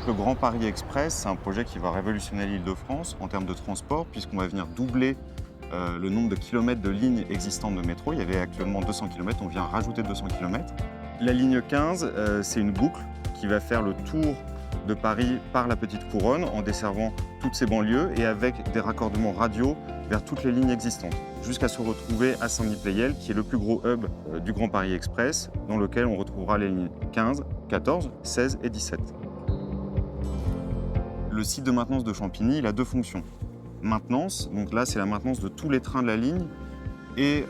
Le Grand Paris Express, c'est un projet qui va révolutionner l'Île-de-France en termes de transport, puisqu'on va venir doubler le nombre de kilomètres de lignes existantes de métro. Il y avait actuellement 200 km, on vient rajouter 200 km. La ligne 15, c'est une boucle qui va faire le tour de Paris par la Petite Couronne en desservant toutes ces banlieues et avec des raccordements radio vers toutes les lignes existantes, jusqu'à se retrouver à Saint-Denis-Pleyel, qui est le plus gros hub du Grand Paris Express, dans lequel on retrouvera les lignes 15, 14, 16 et 17. Le site de maintenance de Champigny, il a deux fonctions. Maintenance, donc là c'est la maintenance de tous les trains de la ligne, et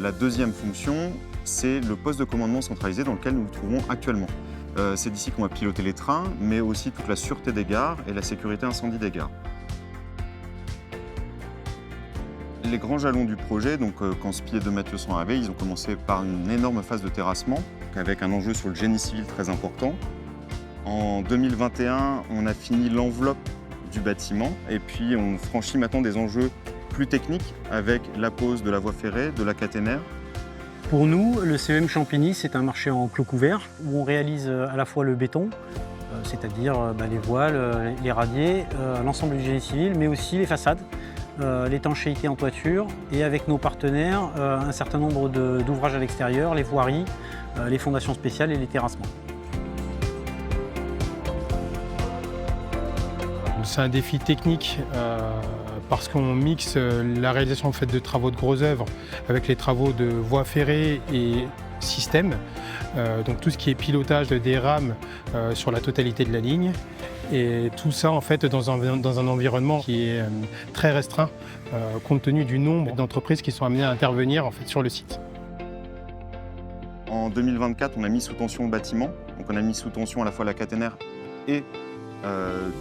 la deuxième fonction, c'est le poste de commandement centralisé dans lequel nous nous trouvons actuellement. C'est d'ici qu'on va piloter les trains, mais aussi toute la sûreté des gares et la sécurité incendie des gares. Les grands jalons du projet, donc, quand Spie et De Mathieu sont arrivés, ils ont commencé par une énorme phase de terrassement, avec un enjeu sur le génie civil très important. En 2021, on a fini l'enveloppe du bâtiment et puis on franchit maintenant des enjeux plus techniques avec la pose de la voie ferrée, de la caténaire. Pour nous, le CEM Champigny, c'est un marché en clos couvert où on réalise à la fois le béton, c'est-à-dire les voiles, les radiers, l'ensemble du génie civil, mais aussi les façades, l'étanchéité en toiture et avec nos partenaires, un certain nombre d'ouvrages à l'extérieur, les voiries, les fondations spéciales et les terrassements. C'est un défi technique parce qu'on mixe la réalisation en fait, de travaux de grosses œuvres avec les travaux de voies ferrées et systèmes. Donc tout ce qui est pilotage des rames sur la totalité de la ligne. Et tout ça en fait dans un environnement qui est très restreint compte tenu du nombre d'entreprises qui sont amenées à intervenir en fait, sur le site. En 2024, on a mis sous tension le bâtiment. Donc on a mis sous tension à la fois la caténaire et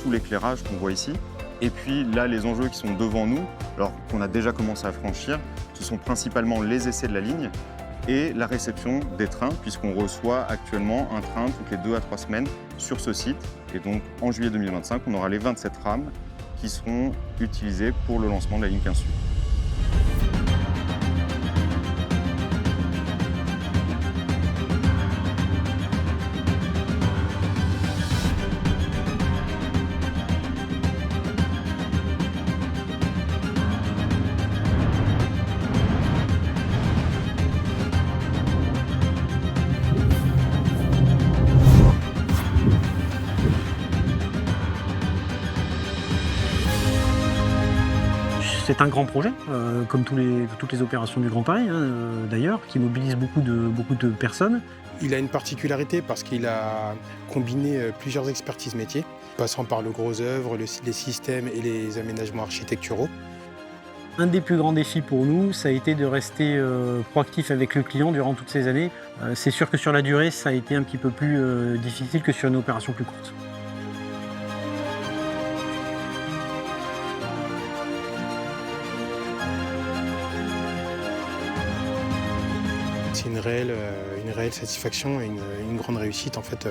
tout l'éclairage qu'on voit ici. Et puis là, les enjeux qui sont devant nous, alors qu'on a déjà commencé à franchir, ce sont principalement les essais de la ligne et la réception des trains, puisqu'on reçoit actuellement un train toutes les 2 à 3 semaines sur ce site. Et donc en juillet 2025, on aura les 27 rames qui seront utilisées pour le lancement de la ligne 15 Sud. C'est un grand projet, comme toutes les opérations du Grand Paris d'ailleurs, qui mobilise beaucoup de personnes. Il a une particularité parce qu'il a combiné plusieurs expertises métiers, passant par le gros œuvre, les systèmes et les aménagements architecturaux. Un des plus grands défis pour nous, ça a été de rester proactif avec le client durant toutes ces années. C'est sûr que sur la durée, ça a été un petit peu plus difficile que sur une opération plus courte. C'est une réelle satisfaction et une grande réussite en fait,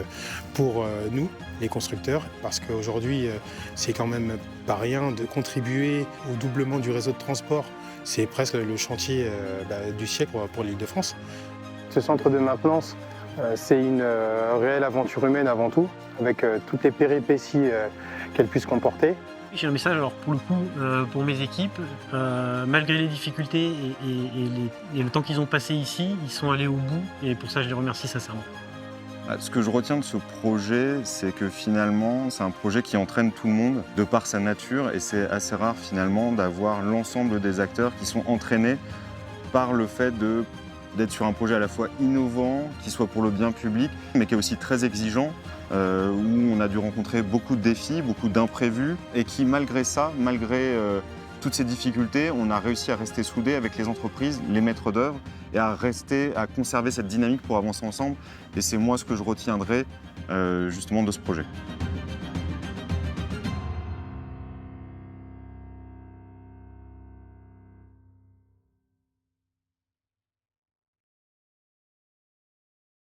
pour nous, les constructeurs, parce qu'aujourd'hui, c'est quand même pas rien de contribuer au doublement du réseau de transport. C'est presque le chantier du siècle pour l'Île-de-France. Ce centre de maintenance, c'est une réelle aventure humaine avant tout, avec toutes les péripéties qu'elle puisse comporter. J'ai un message alors pour le coup pour mes équipes, malgré les difficultés et le temps qu'ils ont passé ici, ils sont allés au bout et pour ça je les remercie sincèrement. Ce que je retiens de ce projet, c'est que finalement, c'est un projet qui entraîne tout le monde de par sa nature et c'est assez rare finalement d'avoir l'ensemble des acteurs qui sont entraînés par le fait d'être sur un projet à la fois innovant, qui soit pour le bien public, mais qui est aussi très exigeant, où on a dû rencontrer beaucoup de défis, beaucoup d'imprévus, et qui malgré ça, malgré toutes ces difficultés, on a réussi à rester soudés avec les entreprises, les maîtres d'œuvre, et à conserver cette dynamique pour avancer ensemble. Et c'est moi ce que je retiendrai justement de ce projet.